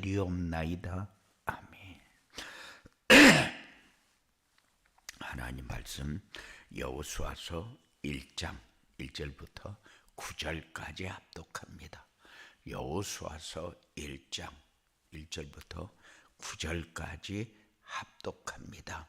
드리옵나이다. 아멘. 하나님 말씀 여호수아서 1장 1절부터 9절까지 합독합니다. 여호수아서 1장 1절부터 9절까지 합독합니다.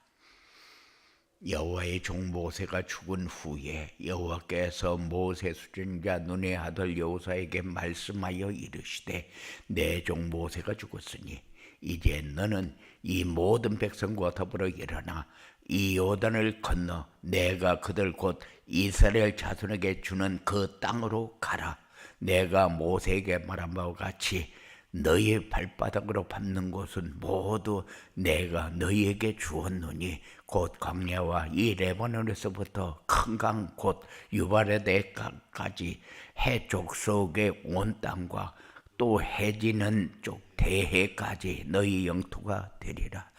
여호와의 종 모세가 죽은 후에 여호와께서 모세 수전자 눈의 아들 여호수아에게 말씀하여 이르시되 내 종 모세가 죽었으니 이제 너는 이 모든 백성과 더불어 일어나 이 요단을 건너 내가 그들 곧 이스라엘 자손에게 주는 그 땅으로 가라. 내가 모세에게 말한 바와 같이 너희의 발바닥으로 밟는 곳은 모두 내가 너희에게 주었노니 곧 광야와 이 레바논에서부터 큰 강 곧 유바레데까지 해쪽 속의 온 땅과 또 해지는 쪽 대해까지 너희 영토가 되리라.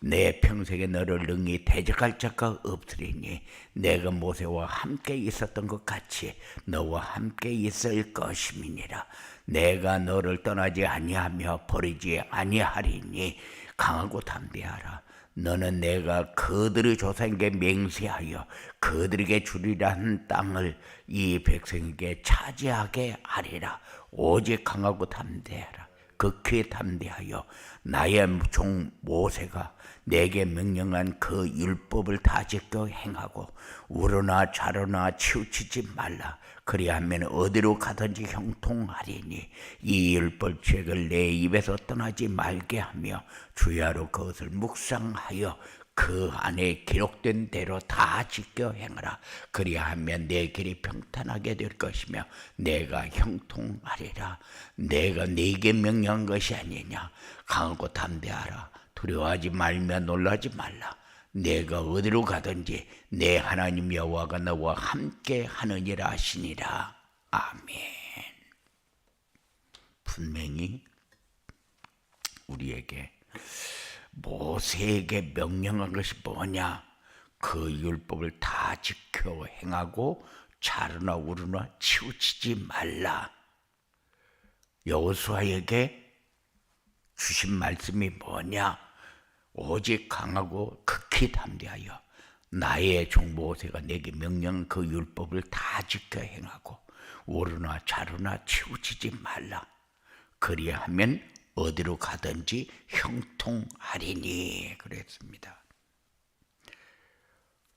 내 평생에 너를 능히 대적할 자가 없으리니 내가 모세와 함께 있었던 것 같이 너와 함께 있을 것임이니라. 내가 너를 떠나지 아니하며 버리지 아니하리니 강하고 담대하라. 너는 내가 그들의 조상에게 맹세하여 그들에게 주리라 한 땅을 이 백성에게 차지하게 하리라. 오직 강하고 담대하라. 극히 담대하여 나의 종 모세가 내게 명령한 그 율법을 다 지켜 행하고 우러나 좌로나 치우치지 말라. 그리하면 어디로 가든지 형통하리니 이 율법책을 내 입에서 떠나지 말게 하며 주야로 그것을 묵상하여 그 안에 기록된 대로 다 지켜 행하라. 그리하면 내 길이 평탄하게 될 것이며 내가 형통하리라. 내가 네게 명령한 것이 아니냐. 강하고 담대하라. 두려워하지 말며 놀라지 말라. 내가 어디로 가든지 내 하나님 여호와가 너와 함께 하느니라 하시니라. 아멘. 분명히 우리에게 모세에게 명령한 것이 뭐냐? 그 율법을 다 지켜 행하고 좌로나 우로나 치우치지 말라. 여호수아에게 주신 말씀이 뭐냐? 오직 강하고 극히 담대하여 나의 종 모세가 내게 명령한 그 율법을 다 지켜 행하고 우로나 좌로나 치우치지 말라. 그리하면 어디로 가든지 형통하리니 그랬습니다.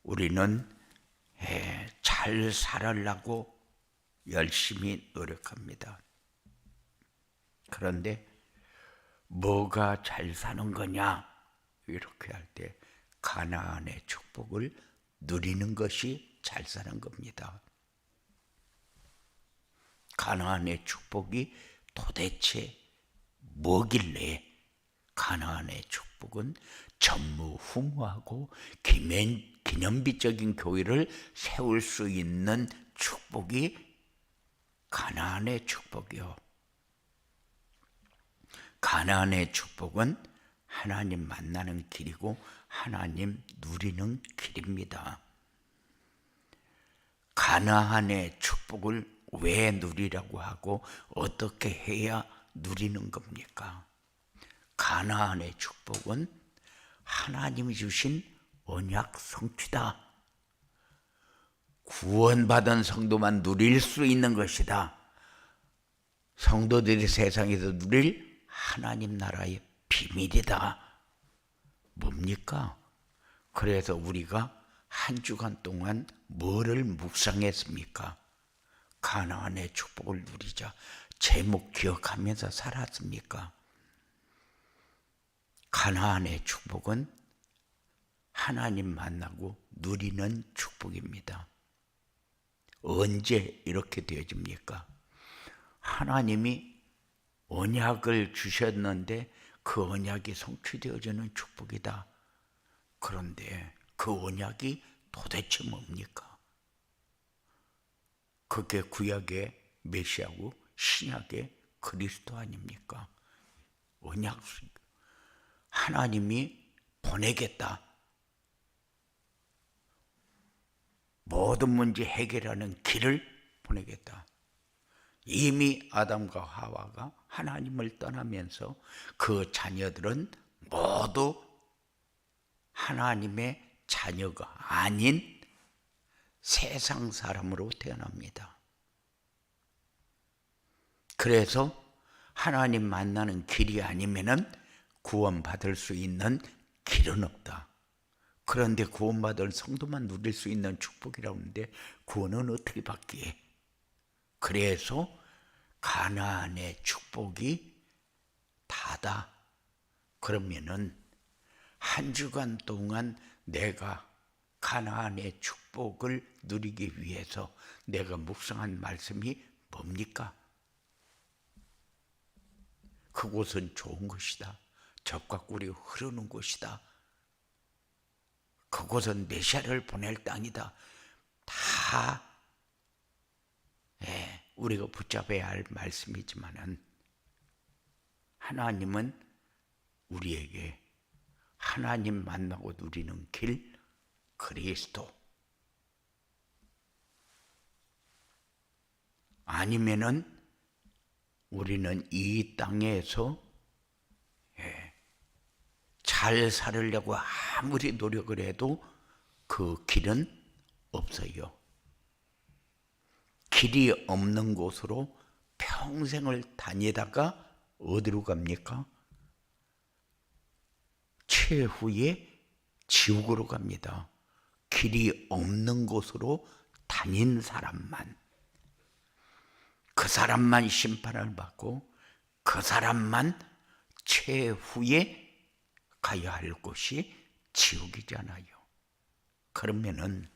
우리는 잘 살으려고 열심히 노력합니다. 그런데 뭐가 잘 사는 거냐? 이렇게 할 때 가나안의 축복을 누리는 것이 잘 사는 겁니다. 가나안의 축복이 도대체 뭐길래 가나안의 축복은 전무후무하고 기념비적인 교회를 세울 수 있는 축복이 가나안의 축복이요. 가나안의 축복은 하나님 만나는 길이고 하나님 누리는 길입니다. 가나안의 축복을 왜 누리라고 하고 어떻게 해야 누리는 겁니까? 가나안의 축복은 하나님이 주신 언약 성취다. 구원받은 성도만 누릴 수 있는 것이다. 성도들이 세상에서 누릴 하나님 나라의 비밀이다. 뭡니까? 그래서 우리가 한 주간 동안 뭐를 묵상했습니까? 가나안의 축복을 누리자. 제목 기억하면서 살았습니까? 가나안의 축복은 하나님 만나고 누리는 축복입니다. 언제 이렇게 되어집니까? 하나님이 언약을 주셨는데 그 언약이 성취되어지는 축복이다. 그런데 그 언약이 도대체 뭡니까? 그게 구약의 메시아고 신약의 그리스도 아닙니까? 언약, 하나님이 보내겠다. 모든 문제 해결하는 길을 보내겠다. 이미 아담과 하와가 하나님을 떠나면서 그 자녀들은 모두 하나님의 자녀가 아닌 세상 사람으로 태어납니다. 그래서 하나님 만나는 길이 아니면은 구원받을 수 있는 길은 없다. 그런데 구원받을 성도만 누릴 수 있는 축복이라고 하는데 구원은 어떻게 받기에? 그래서 가나안의 축복이 다다. 그러면은 한 주간 동안 내가 가나안의 축복을 누리기 위해서 내가 묵상한 말씀이 뭡니까? 그곳은 좋은 곳이다. 젖과 꿀이 흐르는 곳이다. 그곳은 메시아를 보낼 땅이다. 다 우리가 붙잡아야 할 말씀이지만은 하나님은 우리에게 하나님 만나고 누리는 길, 그리스도 아니면은 우리는 이 땅에서 잘 살으려고 아무리 노력을 해도 그 길은 없어요. 길이 없는 곳으로 평생을 다니다가 어디로 갑니까? 최후의 지옥으로 갑니다. 길이 없는 곳으로 다닌 사람만, 그 사람만 심판을 받고 그 사람만 최후에 가야 할 곳이 지옥이잖아요. 그러면은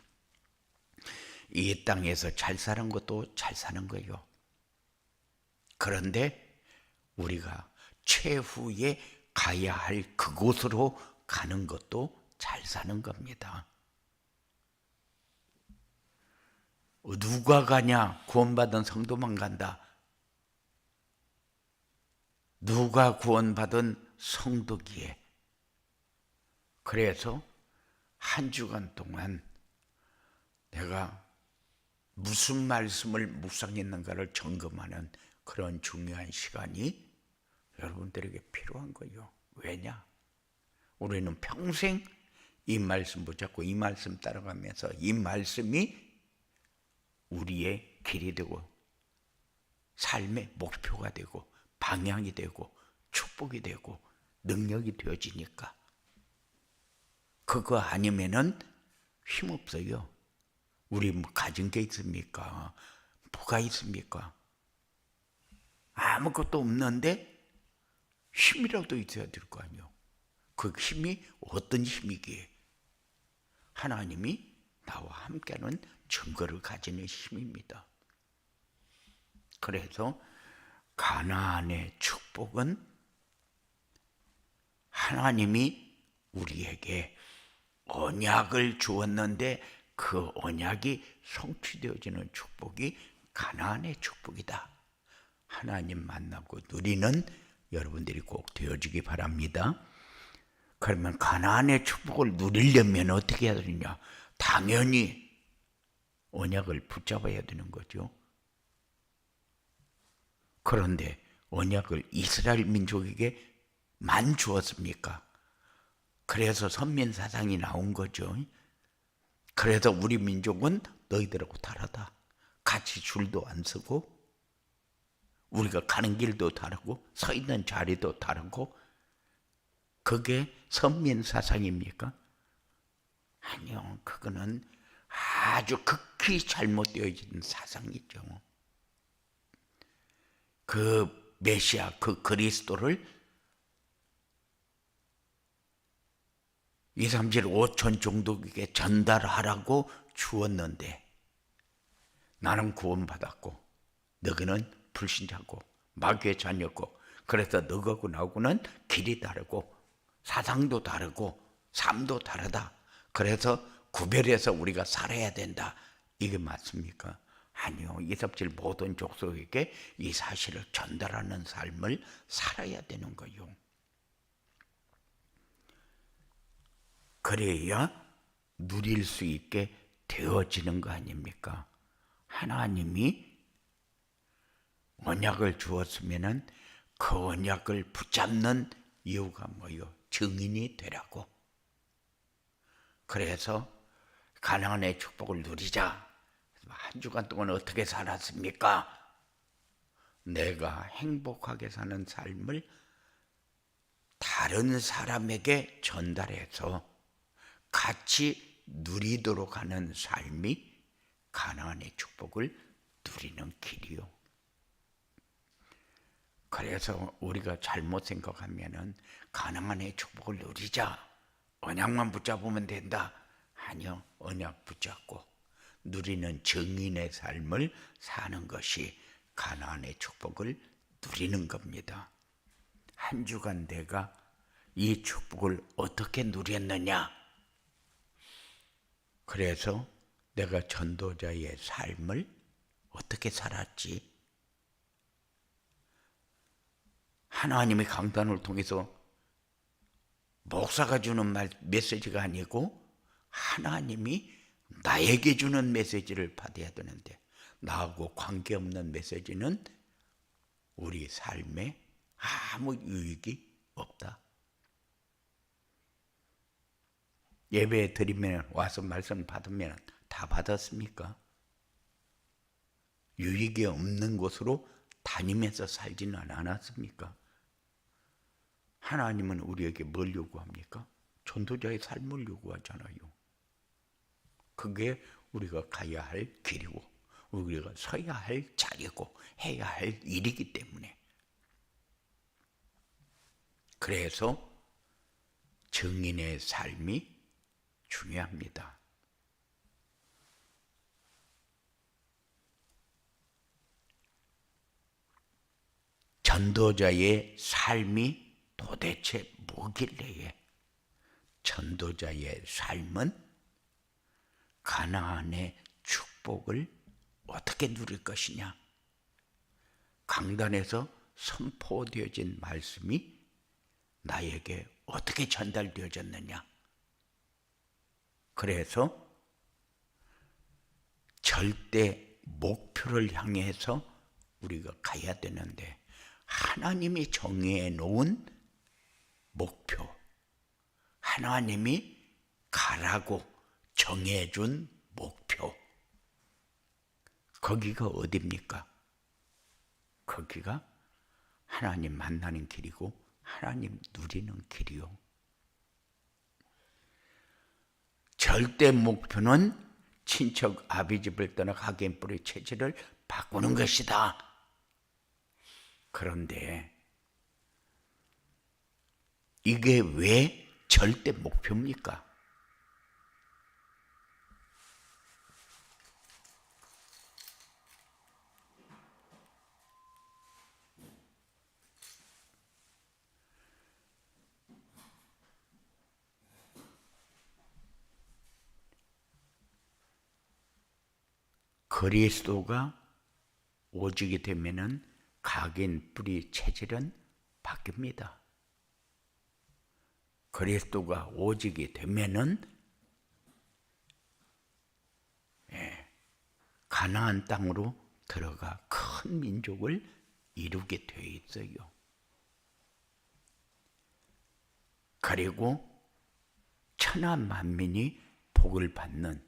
이 땅에서 잘 사는 것도 잘 사는 거예요. 그런데 우리가 최후에 가야 할 그곳으로 가는 것도 잘 사는 겁니다. 누가 가냐? 구원받은 성도만 간다. 누가 구원받은 성도기에. 그래서 한 주간 동안 내가 무슨 말씀을 묵상했는가를 점검하는 그런 중요한 시간이 여러분들에게 필요한 거예요. 왜냐? 우리는 평생 이 말씀 붙잡고 이 말씀 따라가면서 이 말씀이 우리의 길이 되고 삶의 목표가 되고 방향이 되고 축복이 되고 능력이 되어지니까 그거 아니면은 힘없어요. 우리 뭐 가진 게 있습니까? 뭐가 있습니까? 아무것도 없는데 힘이라도 있어야 될 거 아니에요. 그 힘이 어떤 힘이기에? 하나님이 나와 함께하는 증거를 가지는 힘입니다. 그래서 가나안의 축복은 하나님이 우리에게 언약을 주었는데 그 언약이 성취되어지는 축복이 가나안의 축복이다. 하나님 만나고 누리는 여러분들이 꼭 되어지기 바랍니다. 그러면 가나안의 축복을 누리려면 어떻게 해야 되느냐? 당연히 언약을 붙잡아야 되는 거죠. 그런데 언약을 이스라엘 민족에게만 주었습니까? 그래서 선민사상이 나온 거죠. 그래서 우리 민족은 너희들하고 다르다. 같이 줄도 안 서고 우리가 가는 길도 다르고 서 있는 자리도 다르고 그게 선민사상입니까? 아니요. 그거는 아주 극히 잘못되어진 사상이죠. 그 메시아, 그 그리스도를 2, 3, 7, 5천 종족에게 전달하라고 주었는데 나는 구원받았고 너희는 불신자고 마귀의 자녀고 그래서 너하고 나하고는 길이 다르고 사상도 다르고 삶도 다르다. 그래서 구별해서 우리가 살아야 된다. 이게 맞습니까? 아니요. 2, 3, 7 모든 족속에게 이 사실을 전달하는 삶을 살아야 되는 거요. 그래야 누릴 수 있게 되어지는 거 아닙니까? 하나님이 언약을 주었으면은 그 언약을 붙잡는 이유가 뭐요? 증인이 되라고. 그래서 가나안의 축복을 누리자. 한 주간 동안 어떻게 살았습니까? 내가 행복하게 사는 삶을 다른 사람에게 전달해서 같이 누리도록 하는 삶이 가나안의 축복을 누리는 길이요. 그래서 우리가 잘못 생각하면은 가나안의 축복을 누리자, 언약만 붙잡으면 된다. 아니요, 언약 붙잡고 누리는 증인의 삶을 사는 것이 가나안의 축복을 누리는 겁니다. 한 주간 내가 이 축복을 어떻게 누렸느냐? 그래서 내가 전도자의 삶을 어떻게 살았지? 하나님의 강단을 통해서 목사가 주는 메시지가 아니고 하나님이 나에게 주는 메시지를 받아야 되는데, 나하고 관계없는 메시지는 우리 삶에 아무 유익이 없다. 예배 드리면 와서 말씀 받으면 다 받았습니까? 유익이 없는 곳으로 다니면서 살지는 않았습니까? 하나님은 우리에게 뭘 요구합니까? 전도자의 삶을 요구하잖아요. 그게 우리가 가야 할 길이고 우리가 서야 할 자리고 해야 할 일이기 때문에, 그래서 증인의 삶이 중요합니다. 전도자의 삶이 도대체 뭐길래? 전도자의 삶은 가나안의 축복을 어떻게 누릴 것이냐? 강단에서 선포되어진 말씀이 나에게 어떻게 전달되어졌느냐? 그래서 절대 목표를 향해서 우리가 가야 되는데, 하나님이 정해 놓은 목표, 하나님이 가라고 정해준 목표, 거기가 어디입니까? 거기가 하나님 만나는 길이고 하나님 누리는 길이요. 절대 목표는 친척 아비집을 떠나 가게인 뿌리 체질을 바꾸는 것이다. 그런데 이게 왜 절대 목표입니까? 그리스도가 오지게 되면은 각인 뿌리 체질은 바뀝니다. 그리스도가 오지게 되면은 가나안 땅으로 들어가 큰 민족을 이루게 되어 있어요. 그리고 천하 만민이 복을 받는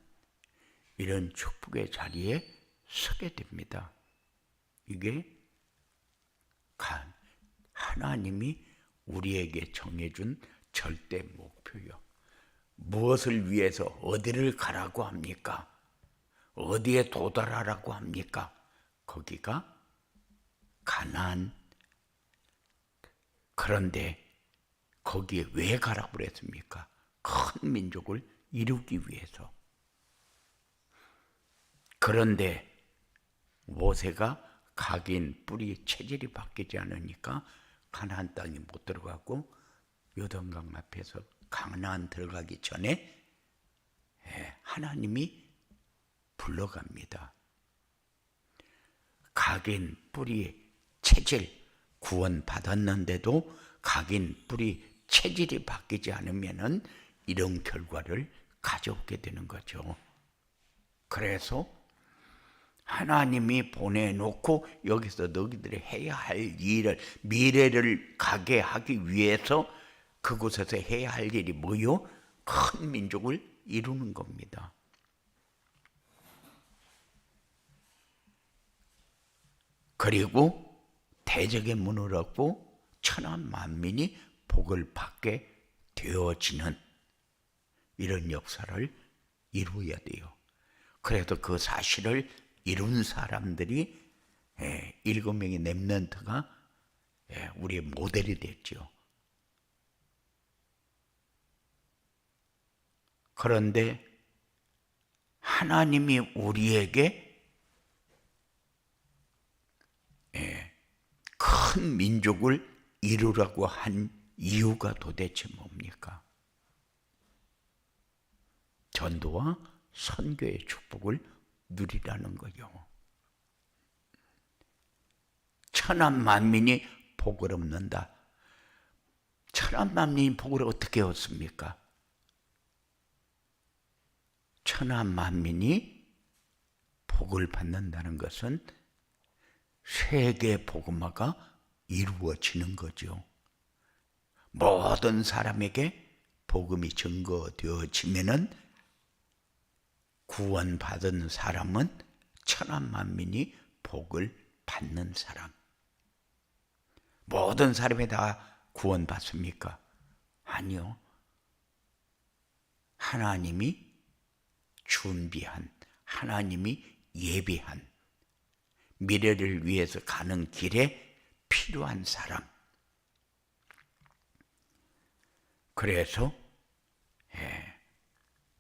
이런 축복의 자리에 서게 됩니다. 이게 하나님이 우리에게 정해준 절대 목표요. 무엇을 위해서 어디를 가라고 합니까? 어디에 도달하라고 합니까? 거기가 가나안. 그런데 거기에 왜 가라고 그랬습니까? 큰 민족을 이루기 위해서. 그런데 모세가 각인 뿌리 체질이 바뀌지 않으니까 가나안 땅에 못 들어가고, 요단강 앞에서 가나안 들어가기 전에 하나님이 불러갑니다. 각인 뿌리 체질 구원 받았는데도 각인 뿌리 체질이 바뀌지 않으면은 이런 결과를 가져오게 되는 거죠. 그래서 하나님이 보내놓고 여기서 너희들이 해야 할 일을, 미래를 가게 하기 위해서 그곳에서 해야 할 일이 뭐요? 큰 민족을 이루는 겁니다. 그리고 대적의 문을 얻고 천한 만민이 복을 받게 되어지는 이런 역사를 이루어야 돼요. 그래도 그 사실을 이룬 사람들이 7명의 렘넌트가 우리의 모델이 됐죠. 그런데 하나님이 우리에게 큰 민족을 이루라고 한 이유가 도대체 뭡니까? 전도와 선교의 축복을 누리라는 거요. 천한 만민이 복을 얻는다. 천한 만민이 복을 어떻게 얻습니까? 천한 만민이 복을 받는다는 것은 세계 복음화가 이루어지는 거죠. 모든 사람에게 복음이 증거되어지면은 구원받은 사람은 천한 만민이 복을 받는 사람. 모든 사람이 다 구원받습니까? 아니요. 하나님이 준비한, 하나님이 예비한 미래를 위해서 가는 길에 필요한 사람. 그래서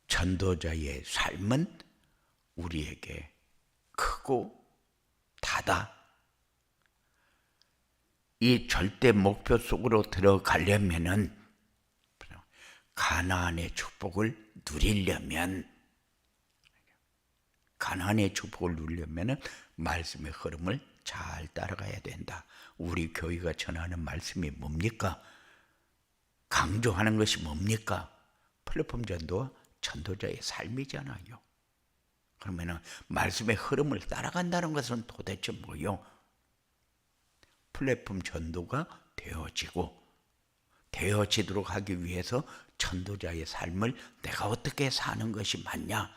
전도자의 삶은 우리에게 크고 다다. 이 절대 목표 속으로 들어가려면은, 가나안의 축복을 누리려면, 가나안의 축복을 누리려면은 말씀의 흐름을 잘 따라가야 된다. 우리 교회가 전하는 말씀이 뭡니까? 강조하는 것이 뭡니까? 플랫폼 전도와 전도자의 삶이잖아요. 그러면 말씀의 흐름을 따라간다는 것은 도대체 뭐요? 플랫폼 전도가 되어지도록 하기 위해서 전도자의 삶을 내가 어떻게 사는 것이 맞냐?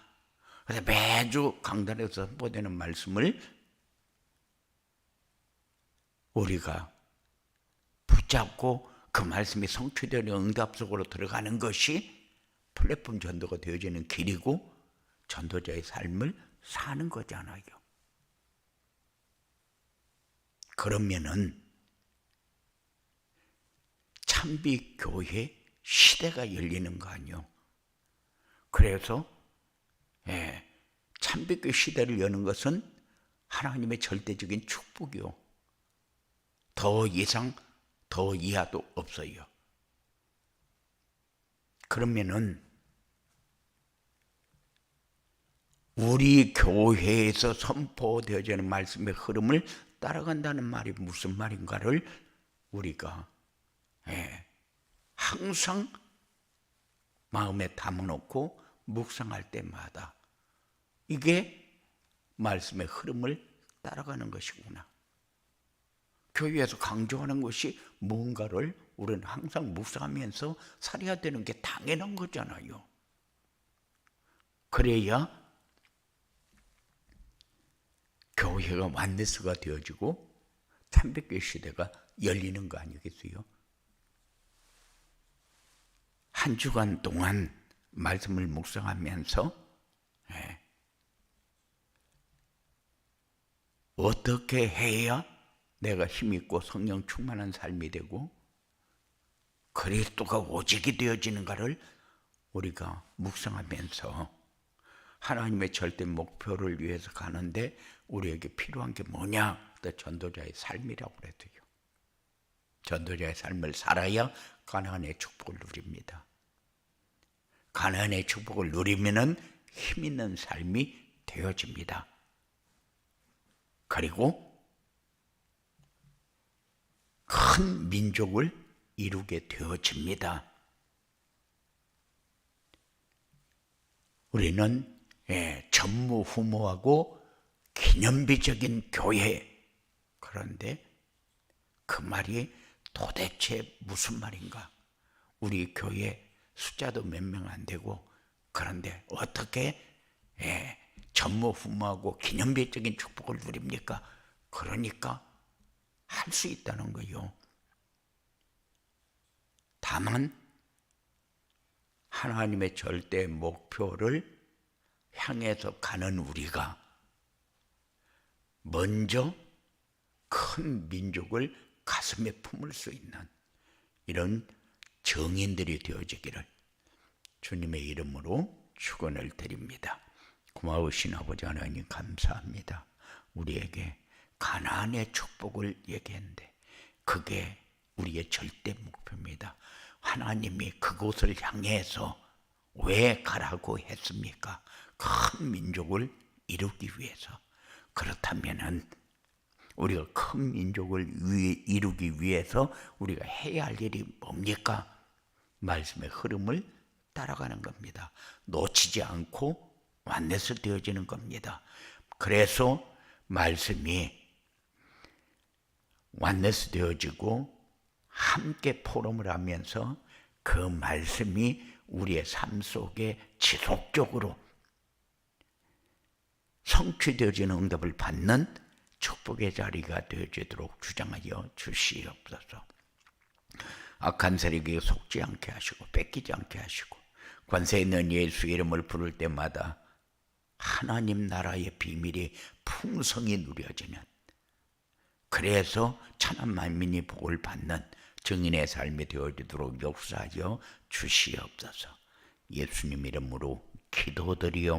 그래서 매주 강단에서 선포되는 말씀을 우리가 붙잡고 그 말씀이 성취되는 응답 속으로 들어가는 것이 플랫폼 전도가 되어지는 길이고 전도자의 삶을 사는 거잖아요. 그러면은 참비교회 시대가 열리는 거 아니요. 그래서 참비교회 시대를 여는 것은 하나님의 절대적인 축복이요. 더 이상 더 이하도 없어요. 그러면은 우리 교회에서 선포되어지는 말씀의 흐름을 따라간다는 말이 무슨 말인가를 우리가 항상 마음에 담아놓고 묵상할 때마다 이게 말씀의 흐름을 따라가는 것이구나. 교회에서 강조하는 것이 뭔가를 우리는 항상 묵상하면서 살아야 되는 게 당연한 거잖아요. 그래야 교회가 완네스가 되어지고 참백교회 시대가 열리는 거 아니겠어요? 한 주간 동안 말씀을 묵상하면서 어떻게 해야 내가 힘있고 성령 충만한 삶이 되고 그리스도가 오직이 되어지는가를 우리가 묵상하면서 하나님의 절대 목표를 위해서 가는데 우리에게 필요한 게 뭐냐? 전도자의 삶이라고 그랬어요. 전도자의 삶을 살아야 가나안의 축복을 누립니다. 가나안의 축복을 누리면은 힘 있는 삶이 되어집니다. 그리고 큰 민족을 이루게 되어집니다. 우리는 전무후무하고 기념비적인 교회. 그런데 그 말이 도대체 무슨 말인가? 우리 교회 숫자도 몇 명 안 되고, 그런데 어떻게 전무후무하고 기념비적인 축복을 누립니까? 그러니까 할 수 있다는 거요. 다만 하나님의 절대 목표를 향해서 가는 우리가 먼저 큰 민족을 가슴에 품을 수 있는 이런 정인들이 되어지기를 주님의 이름으로 축원을 드립니다. 고마우신 아버지 하나님 감사합니다. 우리에게 가나안의 축복을 얘기했는데 그게 우리의 절대 목표입니다. 하나님이 그곳을 향해서 왜 가라고 했습니까? 큰 민족을 이루기 위해서. 그렇다면은 우리가 큰 민족을 이루기 위해서 우리가 해야 할 일이 뭡니까? 말씀의 흐름을 따라가는 겁니다. 놓치지 않고 완내서 되어지는 겁니다. 그래서 말씀이 완내서 되어지고 함께 포럼을 하면서 그 말씀이 우리의 삶 속에 지속적으로 성취되어지는 응답을 받는 축복의 자리가 되어지도록 주장하여 주시옵소서. 악한 세력에 속지 않게 하시고 뺏기지 않게 하시고 권세 있는 예수 이름을 부를 때마다 하나님 나라의 비밀이 풍성히 누려지는, 그래서 천한 만민이 복을 받는 증인의 삶이 되어지도록 역사하여 주시옵소서. 예수님 이름으로 기도드리옵나이다.